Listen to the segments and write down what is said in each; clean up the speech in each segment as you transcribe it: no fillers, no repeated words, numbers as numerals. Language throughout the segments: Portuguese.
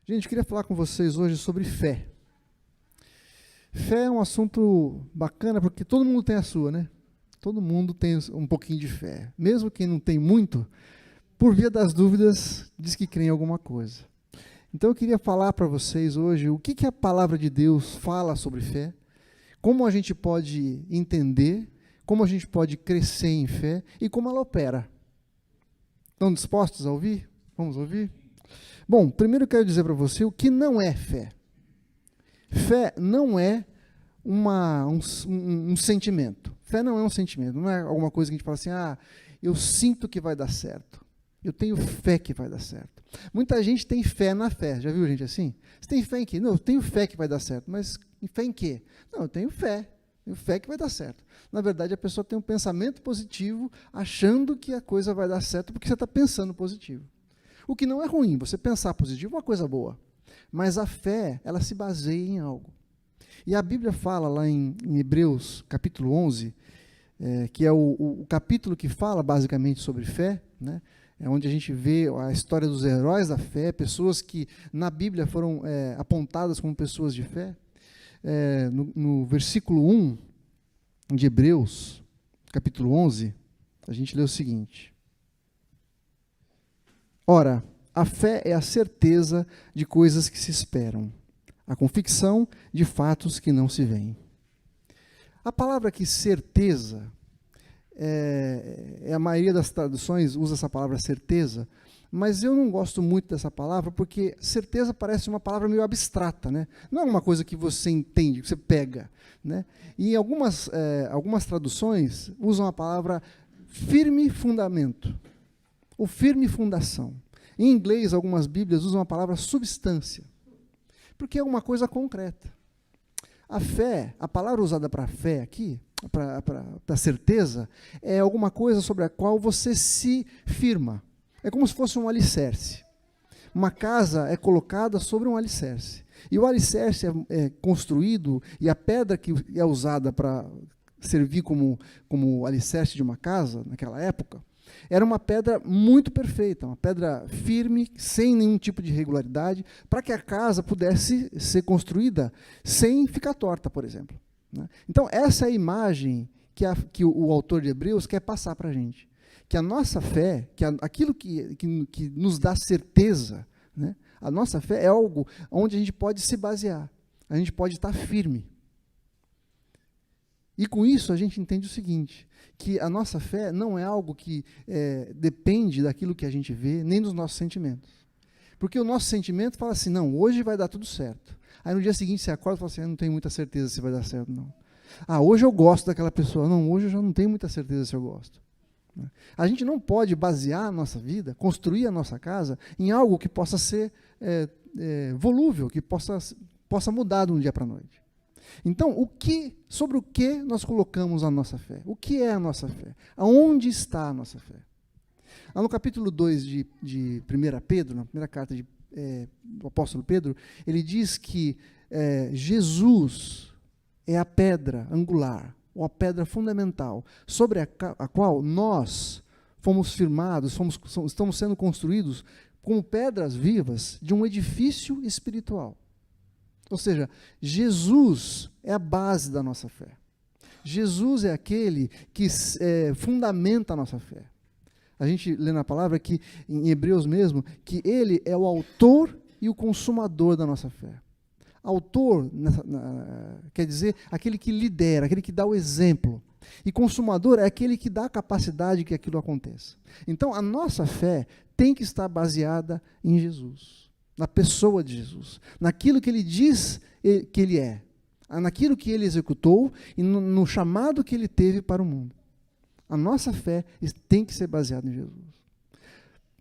Gente, eu queria falar com vocês hoje sobre fé. Fé é um assunto bacana porque todo mundo tem a sua, né? Todo mundo tem um pouquinho de fé. Mesmo quem não tem muito, por via das dúvidas, diz que crê em alguma coisa. Então eu queria falar para vocês hoje o que a palavra de Deus fala sobre fé, como a gente pode entender, como a gente pode crescer em fé e como ela opera. Estão dispostos a ouvir? Vamos ouvir? Bom, primeiro eu quero dizer para você o que não é fé. Fé não é um sentimento. Fé não é um sentimento, não é alguma coisa que a gente fala assim, eu sinto que vai dar certo. Eu tenho fé que vai dar certo. Muita gente tem fé na fé. Já viu gente assim? Você tem fé em quê? Não, eu tenho fé que vai dar certo. Mas fé em quê? Não, eu tenho fé. Tenho fé que vai dar certo. Na verdade, a pessoa tem um pensamento positivo, achando que a coisa vai dar certo porque você está pensando positivo. O que não é ruim, você pensar positivo é uma coisa boa. Mas a fé, ela se baseia em algo. E a Bíblia fala lá em Hebreus, capítulo 11, que é o capítulo que fala basicamente sobre fé, né? É onde a gente vê a história dos heróis da fé, pessoas que na Bíblia foram apontadas como pessoas de fé. No versículo 1 de Hebreus, capítulo 11, a gente lê o seguinte: Ora, a fé é a certeza de coisas que se esperam, a convicção de fatos que não se veem. A palavra aqui, certeza, a maioria das traduções usa essa palavra certeza, mas eu não gosto muito dessa palavra porque certeza parece uma palavra meio abstrata, né? Não é uma coisa que você entende, que você pega, né? E algumas traduções usam a palavra firme fundamento, ou firme fundação. Em inglês, algumas Bíblias usam a palavra substância, porque é uma coisa concreta. A fé, a palavra usada para fé aqui, para certeza, é alguma coisa sobre a qual você se firma. É como se fosse um alicerce. Uma casa é colocada sobre um alicerce. E o alicerce é construído, e a pedra que é usada para servir como alicerce de uma casa, naquela época, era uma pedra muito perfeita, uma pedra firme, sem nenhum tipo de irregularidade, para que a casa pudesse ser construída sem ficar torta, por exemplo. Né? Então, essa é a imagem que o autor de Hebreus quer passar para a gente. Que a nossa fé, aquilo que nos dá certeza, né? A nossa fé é algo onde a gente pode se basear, a gente pode estar firme. E com isso a gente entende o seguinte, que a nossa fé não é algo que depende daquilo que a gente vê, nem dos nossos sentimentos. Porque o nosso sentimento fala assim, não, hoje vai dar tudo certo. Aí no dia seguinte você acorda e fala assim, eu não tenho muita certeza se vai dar certo, não. Hoje eu gosto daquela pessoa. Não, hoje eu já não tenho muita certeza se eu gosto. A gente não pode basear a nossa vida, construir a nossa casa, em algo que possa ser volúvel, que possa mudar de um dia para a noite. Então, sobre o que nós colocamos a nossa fé? O que é a nossa fé? Aonde está a nossa fé? Lá no capítulo 2 de 1 Pedro, na primeira carta do apóstolo Pedro, ele diz que Jesus é a pedra angular, ou a pedra fundamental, sobre a qual nós fomos firmados, estamos sendo construídos como pedras vivas de um edifício espiritual. Ou seja, Jesus é a base da nossa fé. Jesus é aquele que fundamenta a nossa fé. A gente lê na palavra que, em Hebreus mesmo, que ele é o autor e o consumador da nossa fé. Autor quer dizer aquele que lidera, aquele que dá o exemplo. E consumador é aquele que dá a capacidade que aquilo aconteça. Então, a nossa fé tem que estar baseada em Jesus, na pessoa de Jesus, naquilo que ele diz que ele é, naquilo que ele executou e no chamado que ele teve para o mundo. A nossa fé tem que ser baseada em Jesus.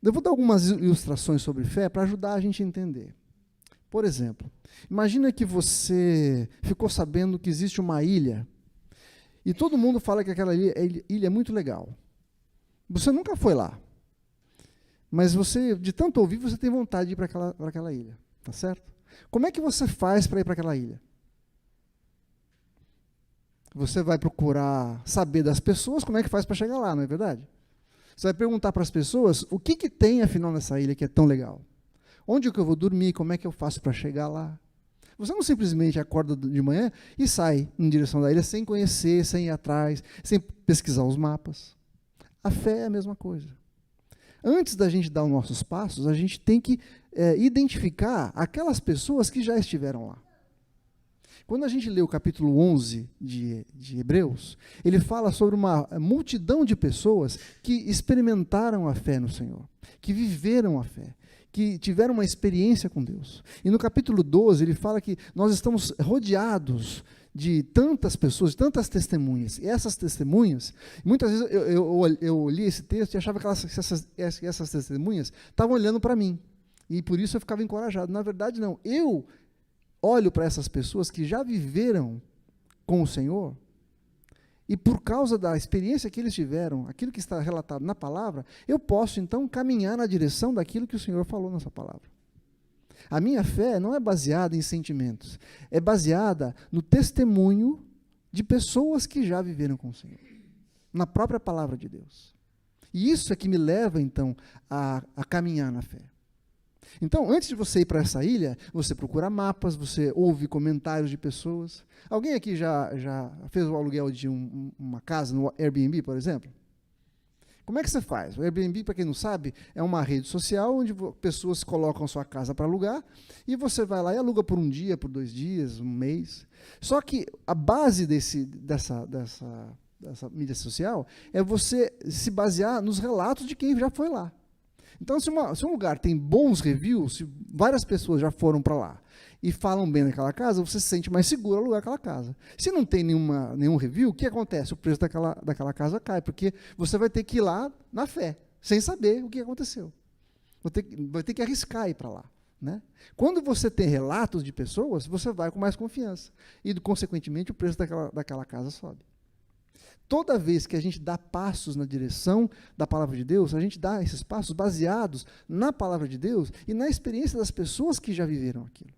Eu vou dar algumas ilustrações sobre fé para ajudar a gente a entender. Por exemplo, imagina que você ficou sabendo que existe uma ilha e todo mundo fala que aquela ilha é muito legal. Você nunca foi lá, mas você, de tanto ouvir, você tem vontade de ir para aquela ilha, tá certo? Como é que você faz para ir para aquela ilha? Você vai procurar saber das pessoas como é que faz para chegar lá, não é verdade? Você vai perguntar para as pessoas o que tem, afinal, nessa ilha que é tão legal. Onde que eu vou dormir? Como é que eu faço para chegar lá? Você não simplesmente acorda de manhã e sai em direção da ilha sem conhecer, sem ir atrás, sem pesquisar os mapas. A fé é a mesma coisa. Antes da gente dar os nossos passos, a gente tem que identificar aquelas pessoas que já estiveram lá. Quando a gente lê o capítulo 11 de Hebreus, ele fala sobre uma multidão de pessoas que experimentaram a fé no Senhor, que viveram a fé, que tiveram uma experiência com Deus. E no capítulo 12, ele fala que nós estamos rodeados de tantas pessoas, tantas testemunhas. E essas testemunhas, muitas vezes eu li esse texto e achava que essas testemunhas estavam olhando para mim. E por isso eu ficava encorajado. Na verdade, não. Eu olho para essas pessoas que já viveram com o Senhor, e por causa da experiência que eles tiveram, aquilo que está relatado na palavra, eu posso então caminhar na direção daquilo que o Senhor falou nessa palavra. A minha fé não é baseada em sentimentos, é baseada no testemunho de pessoas que já viveram com o Senhor, na própria palavra de Deus. E isso é que me leva então a caminhar na fé. Então, antes de você ir para essa ilha, você procura mapas, você ouve comentários de pessoas. Alguém aqui já fez o aluguel de uma casa no Airbnb, por exemplo? Como é que você faz? O Airbnb, para quem não sabe, é uma rede social onde pessoas colocam sua casa para alugar e você vai lá e aluga por um dia, por 2 dias, um mês. Só que a base dessa mídia social é você se basear nos relatos de quem já foi lá. Então, se um lugar tem bons reviews, se várias pessoas já foram para lá e falam bem daquela casa, você se sente mais seguro ao alugar aquela casa. Se não tem nenhum review, o que acontece? O preço daquela casa cai, porque você vai ter que ir lá na fé, sem saber o que aconteceu. Vai ter que arriscar ir para lá. Né? Quando você tem relatos de pessoas, você vai com mais confiança. E, consequentemente, o preço daquela casa sobe. Toda vez que a gente dá passos na direção da palavra de Deus, a gente dá esses passos baseados na palavra de Deus e na experiência das pessoas que já viveram aquilo.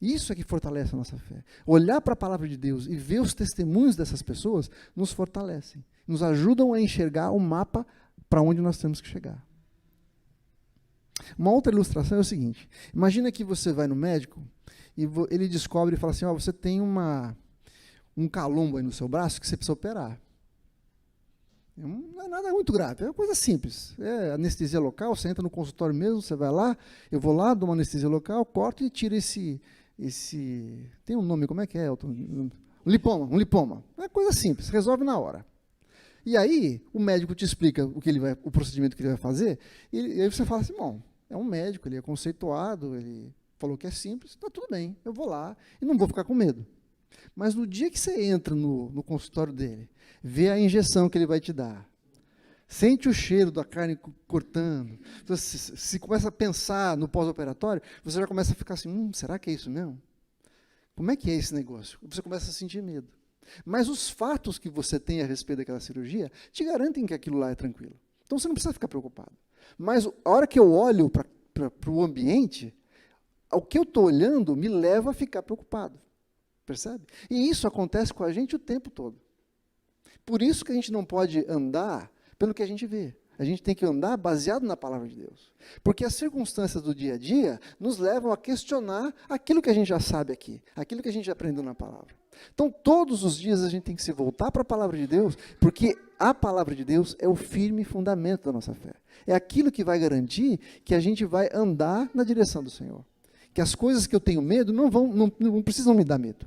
Isso é que fortalece a nossa fé. Olhar para a palavra de Deus e ver os testemunhos dessas pessoas nos fortalecem, nos ajudam a enxergar o mapa para onde nós temos que chegar. Uma outra ilustração é o seguinte: imagina que você vai no médico e ele descobre e fala assim, você tem um calombo aí no seu braço que você precisa operar. Não é nada muito grave, é uma coisa simples. É anestesia local, você entra no consultório mesmo, você vai lá, eu vou lá, dou uma anestesia local, corto e tiro esse tem um nome, como é que é, Elton? Um lipoma. É uma coisa simples, resolve na hora. E aí, o médico te explica o procedimento que ele vai fazer, e aí você fala assim, bom, é um médico, ele é conceituado, ele falou que é simples, está tudo bem, eu vou lá e não vou ficar com medo. Mas no dia que você entra no consultório dele, vê a injeção que ele vai te dar, sente o cheiro da carne cortando, você se começa a pensar no pós-operatório, você já começa a ficar assim, será que é isso mesmo? Como é que é esse negócio? Você começa a sentir medo. Mas os fatos que você tem a respeito daquela cirurgia te garantem que aquilo lá é tranquilo. Então você não precisa ficar preocupado. Mas a hora que eu olho para o ambiente, o que eu estou olhando me leva a ficar preocupado. Percebe? E isso acontece com a gente o tempo todo. Por isso que a gente não pode andar pelo que a gente vê. A gente tem que andar baseado na palavra de Deus. Porque as circunstâncias do dia a dia nos levam a questionar aquilo que a gente já sabe aqui, aquilo que a gente já aprendeu na palavra. Então, todos os dias a gente tem que se voltar para a palavra de Deus, porque a palavra de Deus é o firme fundamento da nossa fé. É aquilo que vai garantir que a gente vai andar na direção do Senhor. Que as coisas que eu tenho medo não precisam me dar medo.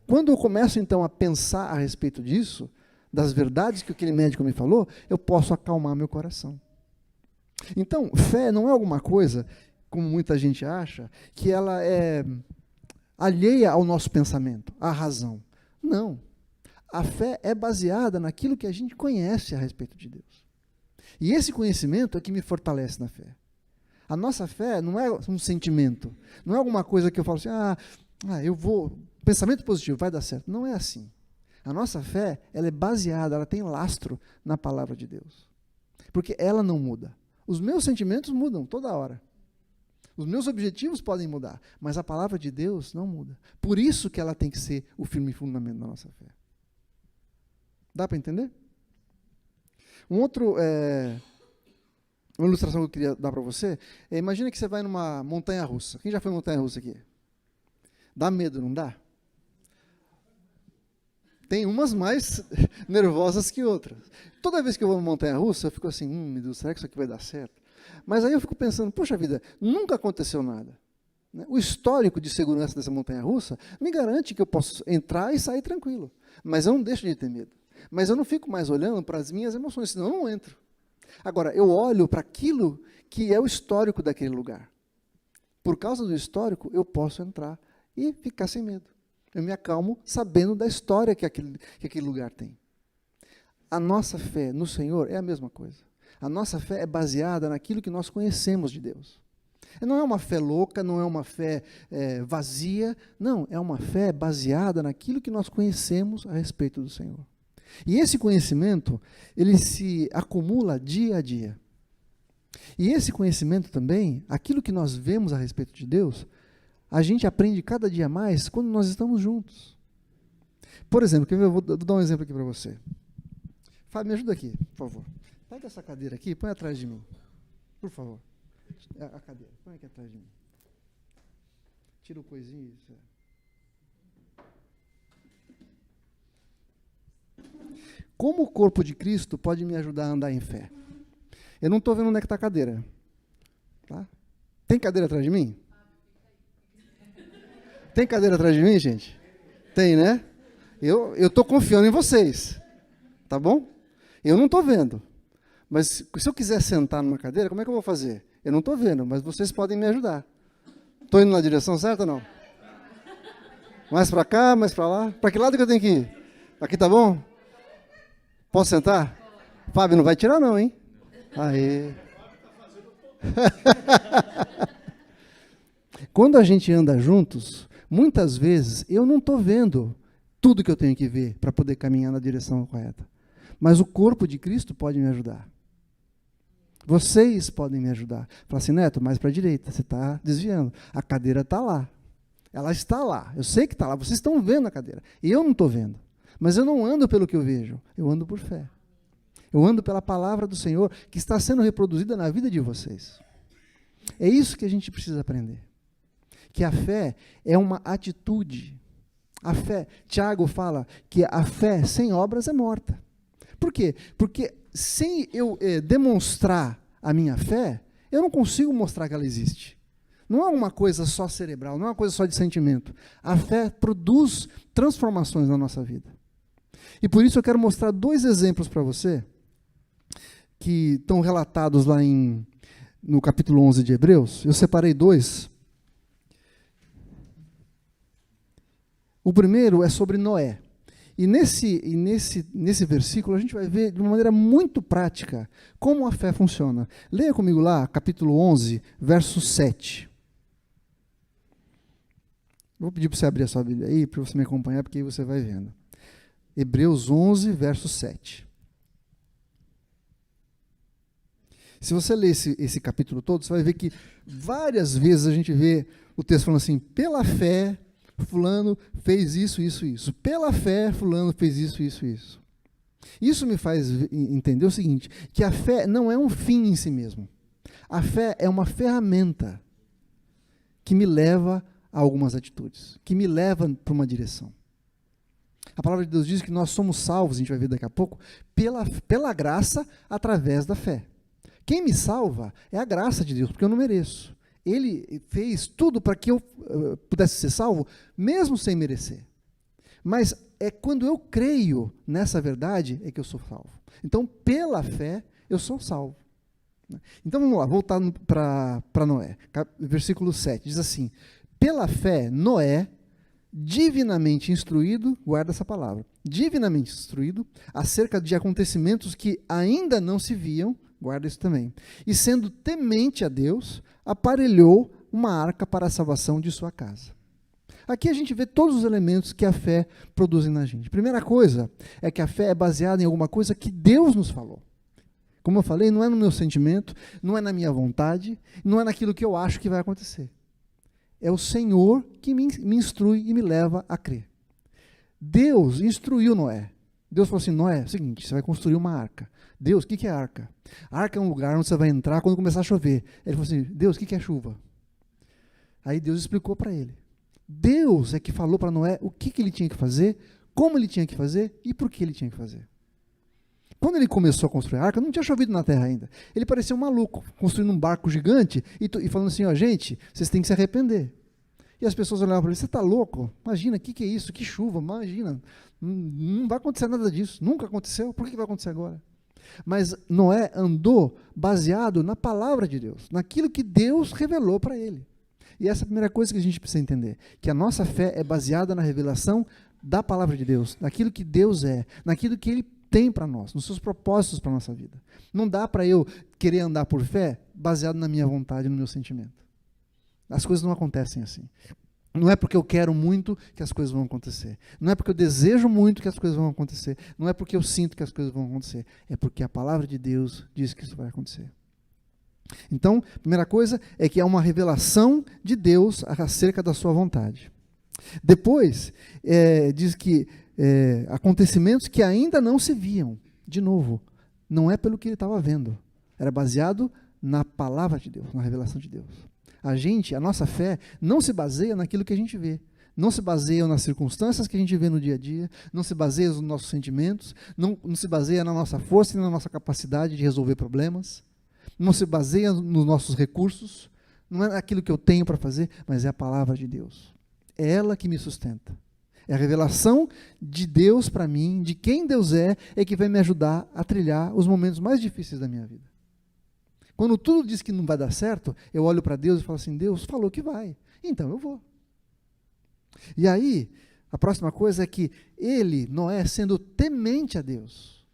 Quando eu começo, então, a pensar a respeito disso, das verdades que aquele médico me falou, eu posso acalmar meu coração. Então, fé não é alguma coisa, como muita gente acha, que ela é alheia ao nosso pensamento, à razão. Não. A fé é baseada naquilo que a gente conhece a respeito de Deus. E esse conhecimento é que me fortalece na fé. A nossa fé não é um sentimento, não é alguma coisa que eu falo assim, eu vou, pensamento positivo, vai dar certo. Não é assim. A nossa fé, ela é baseada, ela tem lastro na palavra de Deus. Porque ela não muda. Os meus sentimentos mudam toda hora. Os meus objetivos podem mudar, mas a palavra de Deus não muda. Por isso que ela tem que ser o firme fundamento da nossa fé. Dá para entender? Um outro uma ilustração que eu queria dar para você, imagina que você vai numa montanha-russa. Quem já foi em montanha-russa aqui? Dá medo, não dá? Tem umas mais nervosas que outras. Toda vez que eu vou numa montanha-russa, eu fico assim, meu Deus, será que isso aqui vai dar certo? Mas aí eu fico pensando, puxa vida, nunca aconteceu nada. O histórico de segurança dessa montanha-russa me garante que eu posso entrar e sair tranquilo. Mas eu não deixo de ter medo. Mas eu não fico mais olhando para as minhas emoções, senão eu não entro. Agora, eu olho para aquilo que é o histórico daquele lugar. Por causa do histórico, eu posso entrar e ficar sem medo. Eu me acalmo sabendo da história que aquele lugar tem. A nossa fé no Senhor é a mesma coisa. A nossa fé é baseada naquilo que nós conhecemos de Deus. Não é uma fé louca, não é uma fé vazia, não, é uma fé baseada naquilo que nós conhecemos a respeito do Senhor. E esse conhecimento, ele se acumula dia a dia. E esse conhecimento também, aquilo que nós vemos a respeito de Deus, a gente aprende cada dia mais quando nós estamos juntos. Por exemplo, eu vou dar um exemplo aqui para você. Fábio, me ajuda aqui, por favor. Pega essa cadeira aqui e põe atrás de mim. Por favor. A cadeira, põe aqui atrás de mim. Tira o coisinho. Isso. Como o corpo de Cristo pode me ajudar a andar em fé? Eu não estou vendo onde é que está a cadeira. Tá? Tem cadeira atrás de mim? Tem cadeira atrás de mim, gente? Tem, né? Eu estou confiando em vocês. Tá bom? Eu não estou vendo. Mas se eu quiser sentar numa cadeira, como é que eu vou fazer? Eu não estou vendo, mas vocês podem me ajudar. Estou indo na direção certa ou não? Mais para cá, mais para lá? Para que lado que eu tenho que ir? Aqui tá bom? Posso sentar? Fábio, não vai tirar não, hein? Aê. Quando a gente anda juntos, muitas vezes eu não estou vendo tudo que eu tenho que ver para poder caminhar na direção correta. Mas o corpo de Cristo pode me ajudar. Vocês podem me ajudar. Fala assim, Neto, mais para a direita, você está desviando. A cadeira está lá. Ela está lá. Eu sei que está lá. Vocês estão vendo a cadeira. E eu não estou vendo. Mas eu não ando pelo que eu vejo. Eu ando por fé. Eu ando pela palavra do Senhor que está sendo reproduzida na vida de vocês. É isso que a gente precisa aprender. Que a fé é uma atitude. A fé, Tiago fala que a fé sem obras é morta. Por quê? Porque sem eu demonstrar a minha fé, eu não consigo mostrar que ela existe. Não é uma coisa só cerebral, não é uma coisa só de sentimento. A fé produz transformações na nossa vida. E por isso eu quero mostrar 2 exemplos para você, que estão relatados lá no capítulo 11 de Hebreus. Eu separei 2. O primeiro é sobre Noé. E nesse versículo a gente vai ver de uma maneira muito prática como a fé funciona. Leia comigo lá, capítulo 11, verso 7. Vou pedir para você abrir a sua Bíblia aí, para você me acompanhar, porque aí você vai vendo. Hebreus 11, verso 7. Se você ler esse capítulo todo, você vai ver que várias vezes a gente vê o texto falando assim, pela fé, fulano fez isso, isso, isso. Pela fé, fulano fez isso, isso, isso. Isso me faz entender o seguinte, que a fé não é um fim em si mesmo. A fé é uma ferramenta que me leva a algumas atitudes, que me leva para uma direção. A palavra de Deus diz que nós somos salvos, a gente vai ver daqui a pouco, pela graça através da fé. Quem me salva é a graça de Deus, porque eu não mereço. Ele fez tudo para que eu pudesse ser salvo, mesmo sem merecer. Mas é quando eu creio nessa verdade é que eu sou salvo. Então, pela fé, eu sou salvo. Então, vamos lá, voltar para Noé. Versículo 7, diz assim, pela fé, Noé, divinamente instruído, guarda essa palavra, divinamente instruído, acerca de acontecimentos que ainda não se viam, guarda isso também, e sendo temente a Deus, aparelhou uma arca para a salvação de sua casa. Aqui a gente vê todos os elementos que a fé produz na gente. Primeira coisa é que a fé é baseada em alguma coisa que Deus nos falou. Como eu falei, não é no meu sentimento, não é na minha vontade, não é naquilo que eu acho que vai acontecer. É o Senhor que me instrui e me leva a crer. Deus instruiu Noé. Deus falou assim, Noé, é o seguinte, você vai construir uma arca. Deus, o que é arca? A arca é um lugar onde você vai entrar quando começar a chover. Ele falou assim, Deus, o que é chuva? Aí Deus explicou para ele. Deus é que falou para Noé o que ele tinha que fazer, como ele tinha que fazer e por que ele tinha que fazer. Quando ele começou a construir a arca, não tinha chovido na terra ainda. Ele parecia um maluco, construindo um barco gigante e falando assim, ó, gente, vocês têm que se arrepender. E as pessoas olhavam para ele, você está louco? Imagina, o que é isso? Que chuva, imagina. Não vai acontecer nada disso, nunca aconteceu, por que vai acontecer agora? Mas Noé andou baseado na palavra de Deus, naquilo que Deus revelou para ele. E essa é a primeira coisa que a gente precisa entender, que a nossa fé é baseada na revelação da palavra de Deus, naquilo que Deus é, naquilo que Ele tem para nós, nos seus propósitos para a nossa vida. Não dá para eu querer andar por fé baseado na minha vontade, no meu sentimento. As coisas não acontecem assim. Não é porque eu quero muito que as coisas vão acontecer. Não é porque eu desejo muito que as coisas vão acontecer. Não é porque eu sinto que as coisas vão acontecer. É porque a palavra de Deus diz que isso vai acontecer. Então, a primeira coisa é que há uma revelação de Deus acerca da sua vontade. Depois, diz que acontecimentos que ainda não se viam. De novo, não é pelo que ele estava vendo. Era baseado na palavra de Deus, na revelação de Deus. A nossa fé não se baseia naquilo que a gente vê. Não se baseia nas circunstâncias que a gente vê no dia a dia, não se baseia nos nossos sentimentos, não se baseia na nossa força e na nossa capacidade de resolver problemas, não se baseia nos nossos recursos, não é aquilo que eu tenho para fazer, mas é a palavra de Deus. É ela que me sustenta. É a revelação de Deus para mim, de quem Deus é que vai me ajudar a trilhar os momentos mais difíceis da minha vida. Quando tudo diz que não vai dar certo, eu olho para Deus e falo assim, Deus falou que vai, então eu vou. E aí, a próxima coisa é que ele, Noé, sendo temente a Deus.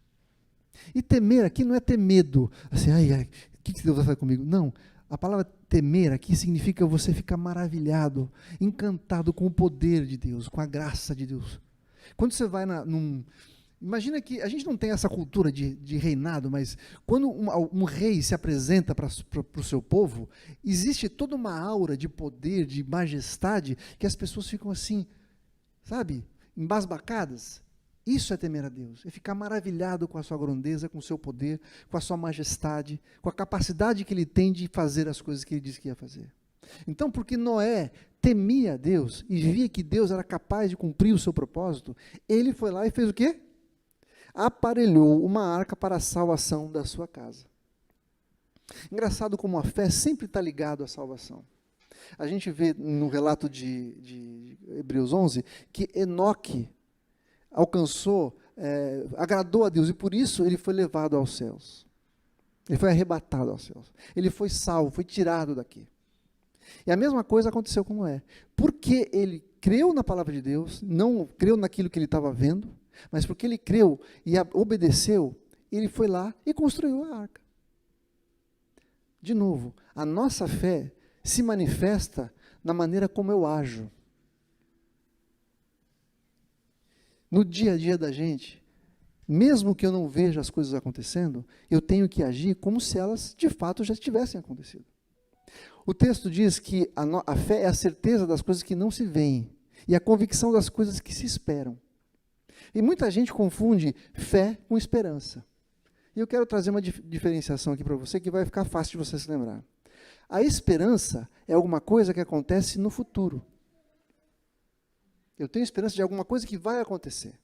E temer aqui não é ter medo, assim, o que Deus vai fazer comigo? Não, a palavra temer aqui significa você ficar maravilhado, encantado com o poder de Deus, com a graça de Deus. Quando você vai imagina que a gente não tem essa cultura de reinado, mas quando um rei se apresenta para o seu povo, existe toda uma aura de poder, de majestade, que as pessoas ficam assim, sabe, embasbacadas. Isso é temer a Deus, é ficar maravilhado com a sua grandeza, com o seu poder, com a sua majestade, com a capacidade que ele tem de fazer as coisas que ele disse que ia fazer. Então, porque Noé temia a Deus e via que Deus era capaz de cumprir o seu propósito, ele foi lá e fez o quê? Aparelhou uma arca para a salvação da sua casa. Engraçado como a fé sempre está ligada à salvação. A gente vê no relato de Hebreus 11 que Enoque alcançou, agradou a Deus e por isso ele foi levado aos céus. Ele foi arrebatado aos céus. Ele foi salvo, foi tirado daqui. E a mesma coisa aconteceu com Noé. Porque ele creu na palavra de Deus, não creu naquilo que ele estava vendo, mas porque ele creu e obedeceu, ele foi lá e construiu a arca. De novo, a nossa fé se manifesta na maneira como eu ajo. No dia a dia da gente, mesmo que eu não veja as coisas acontecendo, eu tenho que agir como se elas de fato já tivessem acontecido. O texto diz que a fé é a certeza das coisas que não se veem e a convicção das coisas que se esperam. E muita gente confunde fé com esperança. E eu quero trazer uma diferenciação aqui para você que vai ficar fácil de você se lembrar. A esperança é alguma coisa que acontece no futuro. Eu tenho esperança de alguma coisa que vai acontecer.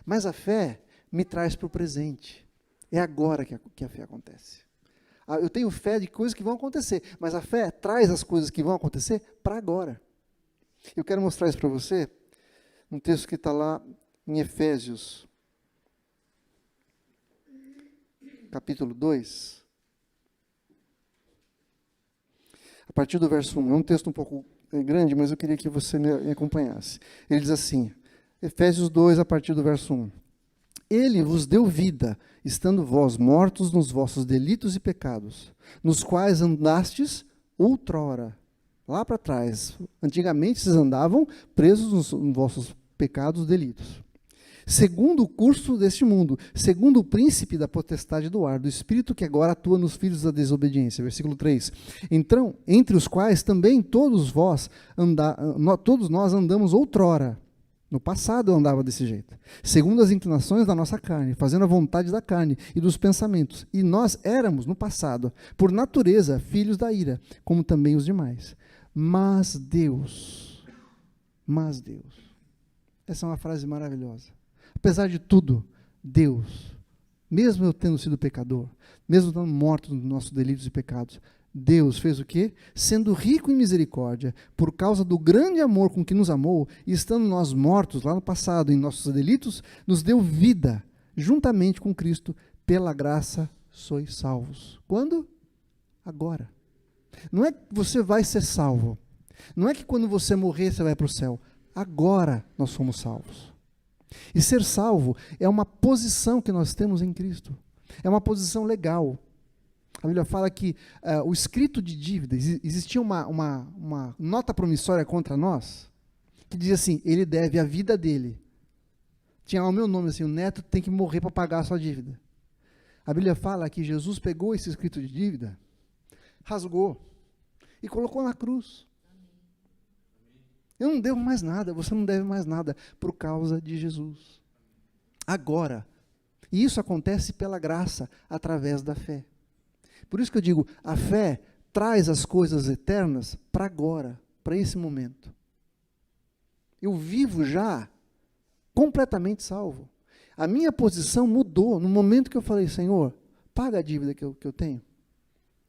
Mas a fé me traz para o presente. É agora que a fé acontece. Eu tenho fé de coisas que vão acontecer, mas a fé traz as coisas que vão acontecer para agora. Eu quero mostrar isso para você, um texto que está lá em Efésios, capítulo 2, a partir do verso 1. É um texto um pouco grande, mas eu queria que você me acompanhasse. Ele diz assim, Efésios 2, a partir do verso 1. Ele vos deu vida, estando vós mortos nos vossos delitos e pecados, nos quais andastes outrora, lá para trás. Antigamente vocês andavam presos nos vossos pecados e delitos. Segundo o curso deste mundo, segundo o príncipe da potestade do ar, do espírito que agora atua nos filhos da desobediência. Versículo 3. Então, entre os quais também todos nós andamos outrora, No passado eu andava desse jeito, segundo as inclinações da nossa carne, fazendo a vontade da carne e dos pensamentos. E nós éramos, no passado, por natureza, filhos da ira, como também os demais. Mas Deus, essa é uma frase maravilhosa. Apesar de tudo, Deus, mesmo eu tendo sido pecador, mesmo estando morto nos nossos delitos e pecados, Deus fez o quê? Sendo rico em misericórdia, por causa do grande amor com que nos amou, e estando nós mortos lá no passado em nossos delitos, nos deu vida, juntamente com Cristo, pela graça sois salvos. Quando? Agora. Não é que você vai ser salvo. Não é que quando você morrer você vai para o céu. Agora nós somos salvos. E ser salvo é uma posição que nós temos em Cristo. É uma posição legal. A Bíblia fala que o escrito de dívida, existia uma nota promissória contra nós, que dizia assim, ele deve a vida dele. Tinha o meu nome assim, o neto tem que morrer para pagar a sua dívida. A Bíblia fala que Jesus pegou esse escrito de dívida, rasgou e colocou na cruz. Eu não devo mais nada, você não deve mais nada, por causa de Jesus. Agora, e isso acontece pela graça, através da fé. Por isso que eu digo, a fé traz as coisas eternas para agora, para esse momento. Eu vivo já completamente salvo. A minha posição mudou no momento que eu falei, Senhor, paga a dívida que eu tenho.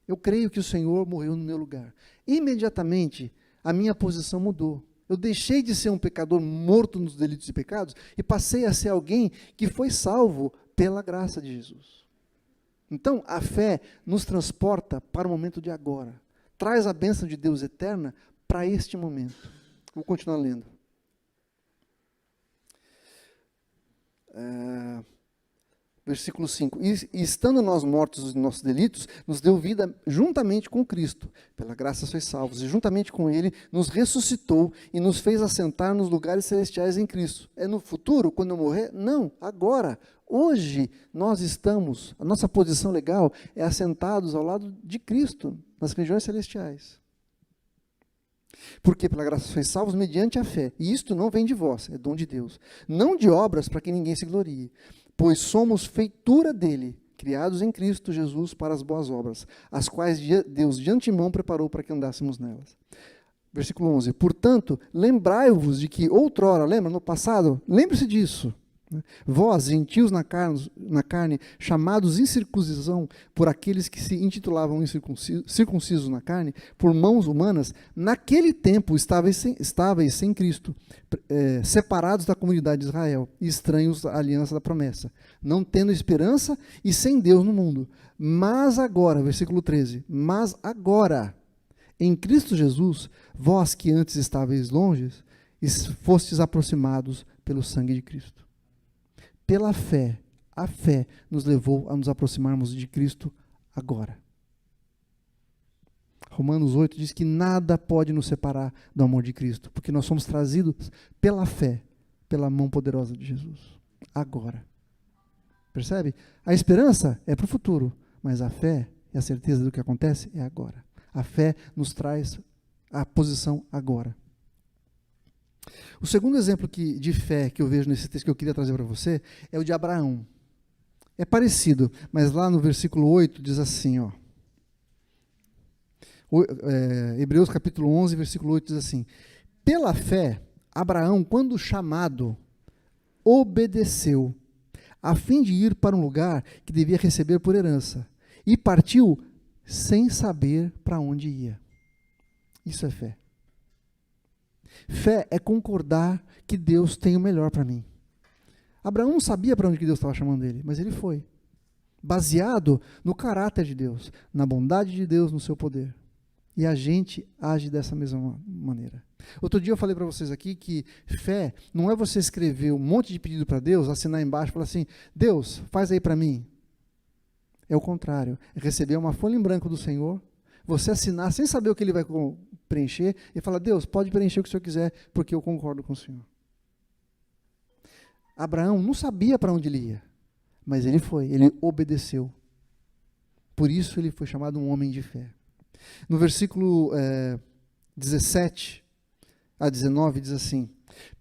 Eu creio que o Senhor morreu no meu lugar. Imediatamente, a minha posição mudou. Eu deixei de ser um pecador morto nos delitos e pecados e passei a ser alguém que foi salvo pela graça de Jesus. Então, a fé nos transporta para o momento de agora. Traz a bênção de Deus eterna para este momento. Vou continuar lendo. Versículo 5. E estando nós mortos nos nossos delitos, nos deu vida juntamente com Cristo. Pela graça sois salvos. E juntamente com Ele nos ressuscitou e nos fez assentar nos lugares celestiais em Cristo. É no futuro, quando eu morrer? Não, agora. Hoje nós estamos, a nossa posição legal é assentados ao lado de Cristo, nas regiões celestiais. Porque pela graça sois salvos mediante a fé. E isto não vem de vós, é dom de Deus. Não de obras para que ninguém se glorie. Pois somos feitura dele, criados em Cristo Jesus para as boas obras, as quais Deus de antemão preparou para que andássemos nelas. Versículo 11. Portanto, lembrai-vos de que outrora, lembra, no passado, lembre-se disso. Vós, gentios na carne, chamados incircuncisão por aqueles que se intitulavam circuncisos na carne, por mãos humanas, naquele tempo estáveis sem Cristo, separados da comunidade de Israel, e estranhos à aliança da promessa, não tendo esperança e sem Deus no mundo. Mas agora, versículo 13, mas agora, em Cristo Jesus, vós que antes estáveis longe, fostes aproximados pelo sangue de Cristo. Pela fé, a fé nos levou a nos aproximarmos de Cristo agora. Romanos 8 diz que nada pode nos separar do amor de Cristo, porque nós somos trazidos pela fé, pela mão poderosa de Jesus, agora. Percebe? A esperança é para o futuro, mas a fé e a certeza do que acontece é agora. A fé nos traz a posição agora. O segundo exemplo de fé que eu vejo nesse texto que eu queria trazer para você é o de Abraão. É parecido, mas lá no versículo 8 diz assim, Hebreus capítulo 11, versículo 8 diz assim, pela fé, Abraão, quando chamado, obedeceu, a fim de ir para um lugar que devia receber por herança, e partiu sem saber para onde ia. Isso é fé. Fé é concordar que Deus tem o melhor para mim. Abraão não sabia para onde que Deus estava chamando ele, mas ele foi. Baseado no caráter de Deus, na bondade de Deus, no seu poder. E a gente age dessa mesma maneira. Outro dia eu falei para vocês aqui que fé não é você escrever um monte de pedido para Deus, assinar embaixo e falar assim, Deus, faz aí para mim. É o contrário. É receber uma folha em branco do Senhor, você assinar sem saber o que ele vai preencher e falar, Deus, pode preencher o que o Senhor quiser, porque eu concordo com o Senhor. Abraão não sabia para onde ele ia, mas ele foi, ele obedeceu. Por isso ele foi chamado um homem de fé. No versículo 17 a 19 diz assim,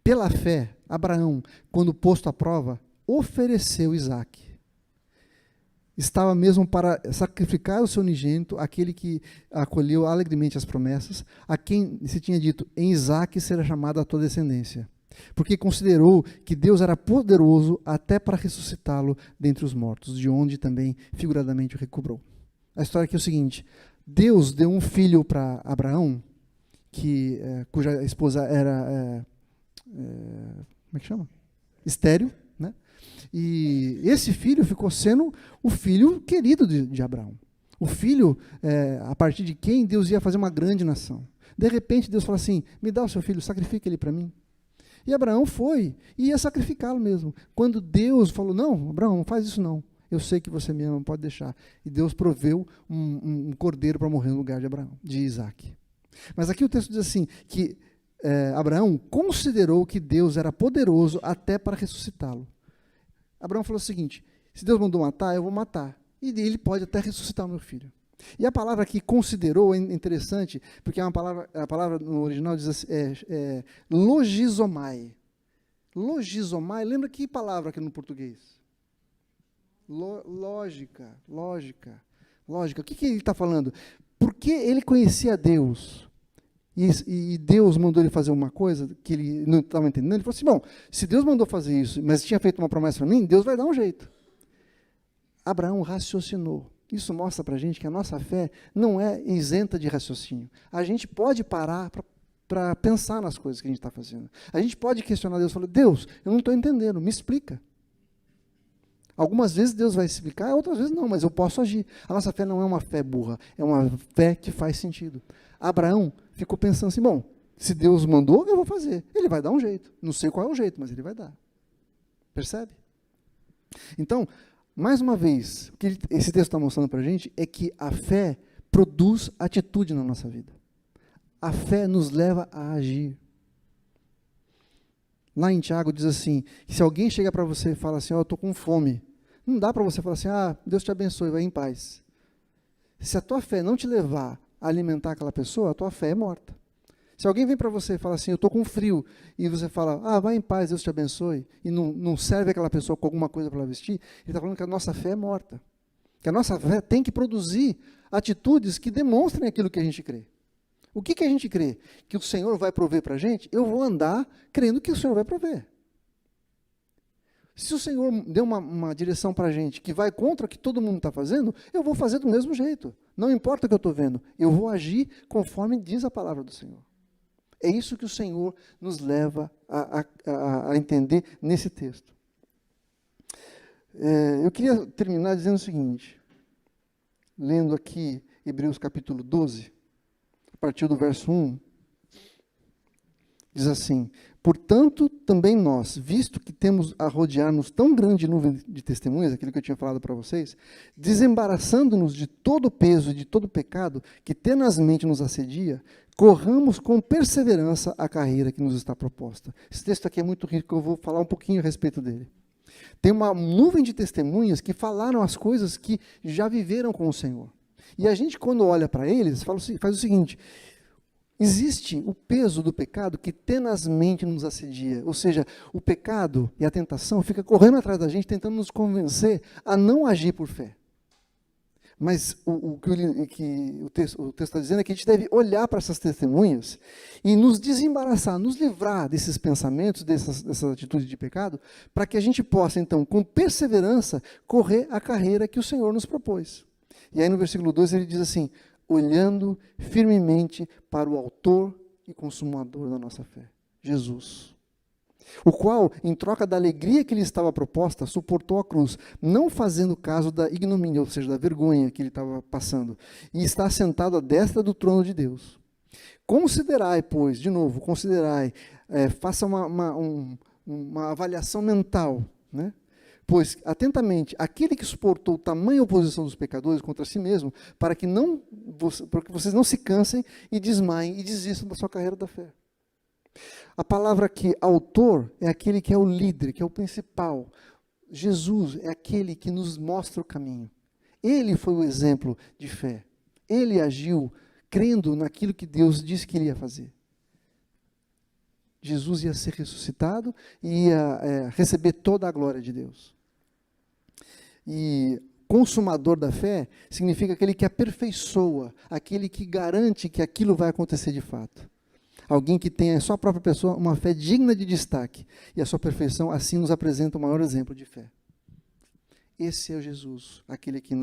pela fé, Abraão, quando posto à prova, ofereceu Isaque. Estava mesmo para sacrificar o seu unigênito, aquele que acolheu alegremente as promessas, a quem se tinha dito, em Isaque será chamada a tua descendência. Porque considerou que Deus era poderoso até para ressuscitá-lo dentre os mortos, de onde também figuradamente o recobrou. A história aqui é o seguinte: Deus deu um filho para Abraão, cuja esposa era, como é que chama? Estéril, né? E esse filho ficou sendo o filho querido de Abraão. O filho, a partir de quem Deus ia fazer uma grande nação. De repente Deus fala assim, me dá o seu filho, sacrifica ele para mim. E Abraão foi, e ia sacrificá-lo mesmo. Quando Deus falou, não, Abraão, não faz isso não. Eu sei que você me ama, pode deixar. E Deus proveu um cordeiro para morrer no lugar de Isaque. Mas aqui o texto diz assim, que Abraão considerou que Deus era poderoso até para ressuscitá-lo. Abraão falou o seguinte, se Deus mandou matar, eu vou matar. E ele pode até ressuscitar o meu filho. E a palavra aqui, considerou, é interessante, porque a palavra no original diz assim, logizomai. Logizomai, lembra que palavra aqui no português? Lógica. O que ele está falando? Porque ele conhecia Deus, e Deus mandou ele fazer uma coisa que ele não estava entendendo, ele falou assim, bom, se Deus mandou fazer isso, mas tinha feito uma promessa para mim, Deus vai dar um jeito. Abraão raciocinou. Isso mostra para a gente que a nossa fé não é isenta de raciocínio. A gente pode parar para pensar nas coisas que a gente está fazendo. A gente pode questionar Deus, falar, Deus, eu não estou entendendo, me explica. Algumas vezes Deus vai explicar, outras vezes não, mas eu posso agir. A nossa fé não é uma fé burra, é uma fé que faz sentido. Abraão ficou pensando assim, bom, se Deus mandou, eu vou fazer. Ele vai dar um jeito. Não sei qual é o jeito, mas ele vai dar. Percebe? Então, mais uma vez, o que esse texto está mostrando para a gente é que a fé produz atitude na nossa vida. A fé nos leva a agir. Lá em Tiago diz assim, se alguém chega para você e fala assim, eu estou com fome, não dá para você falar assim, Deus te abençoe, vai em paz. Se a tua fé não te levar a alimentar aquela pessoa, a tua fé é morta. Se alguém vem para você e fala assim, eu estou com frio, e você fala, vai em paz, Deus te abençoe, e não serve aquela pessoa com alguma coisa para ela vestir, ele está falando que a nossa fé é morta. Que a nossa fé tem que produzir atitudes que demonstrem aquilo que a gente crê. O que a gente crê? Que o Senhor vai prover para a gente? Eu vou andar crendo que o Senhor vai prover. Se o Senhor deu uma direção para a gente que vai contra o que todo mundo está fazendo, eu vou fazer do mesmo jeito. Não importa o que eu estou vendo, eu vou agir conforme diz a palavra do Senhor. É isso que o Senhor nos leva a entender nesse texto. Eu queria terminar dizendo o seguinte, lendo aqui Hebreus capítulo 12, a partir do verso 1, diz assim, portanto, também nós, visto que temos a rodear-nos tão grande nuvem de testemunhas, aquilo que eu tinha falado para vocês, desembaraçando-nos de todo o peso e de todo o pecado que tenazmente nos assedia, corramos com perseverança a carreira que nos está proposta. Esse texto aqui é muito rico, eu vou falar um pouquinho a respeito dele. Tem uma nuvem de testemunhas que falaram as coisas que já viveram com o Senhor. E a gente, quando olha para eles, faz o seguinte, existe o peso do pecado que tenazmente nos assedia, ou seja, o pecado e a tentação fica correndo atrás da gente, tentando nos convencer a não agir por fé. Mas o texto está dizendo é que a gente deve olhar para essas testemunhas e nos desembaraçar, nos livrar desses pensamentos, dessas atitudes de pecado, para que a gente possa, então, com perseverança, correr a carreira que o Senhor nos propôs. E aí no versículo 2 ele diz assim, olhando firmemente para o autor e consumador da nossa fé, Jesus. O qual, em troca da alegria que lhe estava proposta, suportou a cruz, não fazendo caso da ignomínia, ou seja, da vergonha que ele estava passando, e está sentado à destra do trono de Deus. Considerai, pois, de novo, faça uma avaliação mental, né? Pois, atentamente, aquele que suportou tamanha oposição dos pecadores contra si mesmo, para que vocês não se cansem e desmaiem e desistam da sua carreira da fé. A palavra aqui, autor, é aquele que é o líder, que é o principal. Jesus é aquele que nos mostra o caminho. Ele foi o exemplo de fé. Ele agiu crendo naquilo que Deus disse que ele ia fazer. Jesus ia ser ressuscitado e ia receber toda a glória de Deus. E consumador da fé significa aquele que aperfeiçoa, aquele que garante que aquilo vai acontecer de fato. Alguém que tem a sua própria pessoa uma fé digna de destaque. E a sua perfeição assim nos apresenta o maior exemplo de fé. Esse é o Jesus, aquele que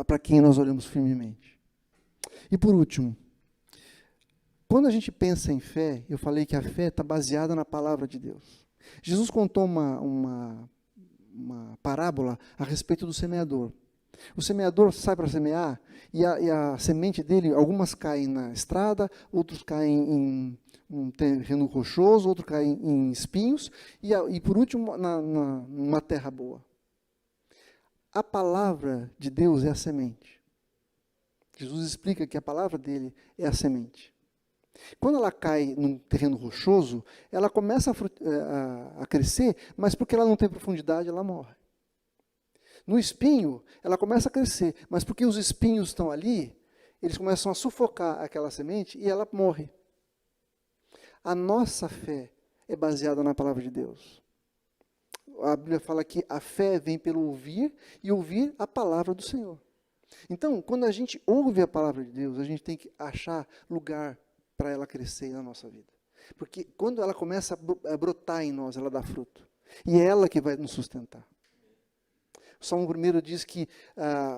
para quem nós olhamos firmemente. E por último, quando a gente pensa em fé, eu falei que a fé está baseada na palavra de Deus. Jesus contou uma parábola a respeito do semeador. O semeador sai para semear e a semente dele, algumas caem na estrada, outros caem em um terreno rochoso, outros caem em espinhos e por último, numa terra boa. A palavra de Deus é a semente. Jesus explica que a palavra dele é a semente. Quando ela cai num terreno rochoso, ela começa a crescer, mas porque ela não tem profundidade, ela morre. No espinho, ela começa a crescer, mas porque os espinhos estão ali, eles começam a sufocar aquela semente e ela morre. A nossa fé é baseada na palavra de Deus. A Bíblia fala que a fé vem pelo ouvir e ouvir a palavra do Senhor. Então, quando a gente ouve a palavra de Deus, a gente tem que achar lugar para ela crescer na nossa vida. Porque quando ela começa a brotar em nós, ela dá fruto. E é ela que vai nos sustentar. O Salmo 1 diz que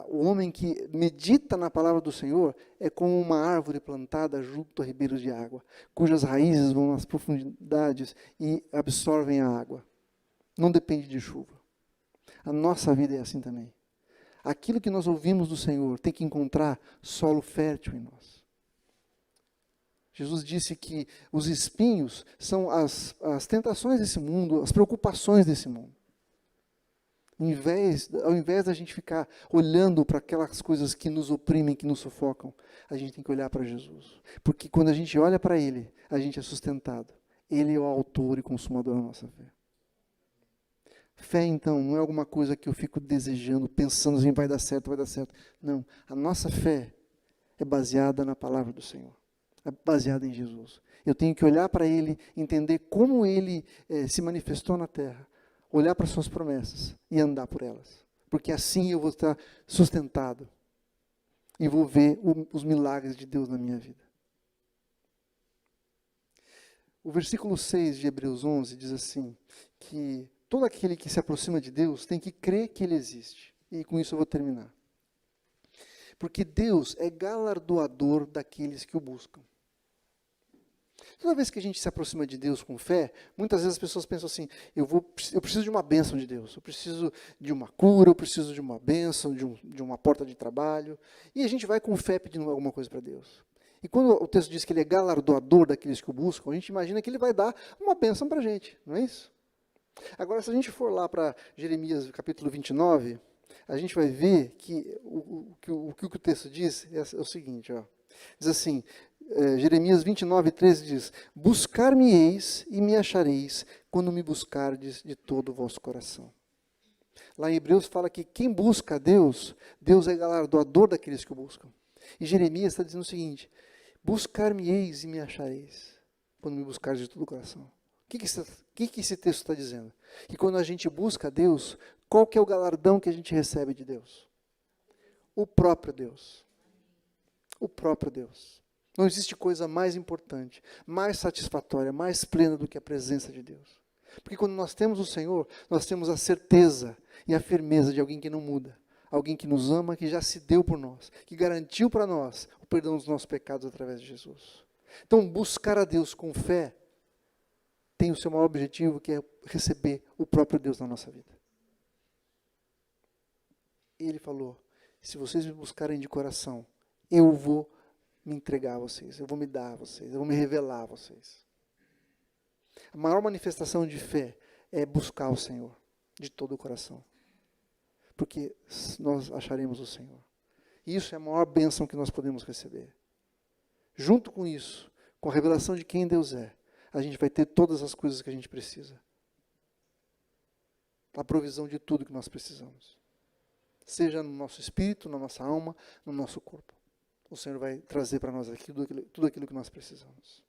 o homem que medita na palavra do Senhor é como uma árvore plantada junto a ribeiros de água, cujas raízes vão nas profundidades e absorvem a água. Não depende de chuva. A nossa vida é assim também. Aquilo que nós ouvimos do Senhor tem que encontrar solo fértil em nós. Jesus disse que os espinhos são as tentações desse mundo, as preocupações desse mundo. Ao invés da gente ficar olhando para aquelas coisas que nos oprimem, que nos sufocam, a gente tem que olhar para Jesus. Porque quando a gente olha para Ele, a gente é sustentado. Ele é o autor e consumador da nossa fé. Fé, então, não é alguma coisa que eu fico desejando, pensando assim, vai dar certo, vai dar certo. Não, a nossa fé é baseada na palavra do Senhor. É baseada em Jesus. Eu tenho que olhar para Ele, entender como Ele se manifestou na terra, olhar para as suas promessas e andar por elas. Porque assim eu vou estar sustentado e vou ver os milagres de Deus na minha vida. O versículo 6 de Hebreus 11 diz assim, que todo aquele que se aproxima de Deus tem que crer que Ele existe. E com isso eu vou terminar. Porque Deus é galardoador daqueles que o buscam. Toda vez que a gente se aproxima de Deus com fé, muitas vezes as pessoas pensam assim, eu preciso de uma bênção de Deus, eu preciso de uma cura, eu preciso de uma bênção, de uma porta de trabalho. E a gente vai com fé pedindo alguma coisa para Deus. E quando o texto diz que Ele é galardoador daqueles que o buscam, a gente imagina que Ele vai dar uma bênção para a gente, não é isso? Agora, se a gente for lá para Jeremias capítulo 29, a gente vai ver que o que o texto diz é o seguinte, ó. Diz assim, Jeremias 29, 13 diz, buscar-me-eis e me achareis, quando me buscardes de todo o vosso coração. Lá em Hebreus fala que quem busca a Deus, Deus é galardoador daqueles que o buscam. E Jeremias está dizendo o seguinte, buscar-me-eis e me achareis, quando me buscardes de todo o coração. O que esse texto está dizendo? Que quando a gente busca a Deus, qual que é o galardão que a gente recebe de Deus? O próprio Deus. O próprio Deus. Não existe coisa mais importante, mais satisfatória, mais plena do que a presença de Deus. Porque quando nós temos o Senhor, nós temos a certeza e a firmeza de alguém que não muda. Alguém que nos ama, que já se deu por nós, que garantiu para nós o perdão dos nossos pecados através de Jesus. Então, buscar a Deus com fé tem o seu maior objetivo, que é receber o próprio Deus na nossa vida. Ele falou, se vocês me buscarem de coração, eu vou me entregar a vocês, eu vou me dar a vocês, eu vou me revelar a vocês. A maior manifestação de fé é buscar o Senhor de todo o coração. Porque nós acharemos o Senhor. E isso é a maior bênção que nós podemos receber. Junto com isso, com a revelação de quem Deus é, a gente vai ter todas as coisas que a gente precisa. A provisão de tudo que nós precisamos. Seja no nosso espírito, na nossa alma, no nosso corpo. O Senhor vai trazer para nós aqui tudo aquilo que nós precisamos.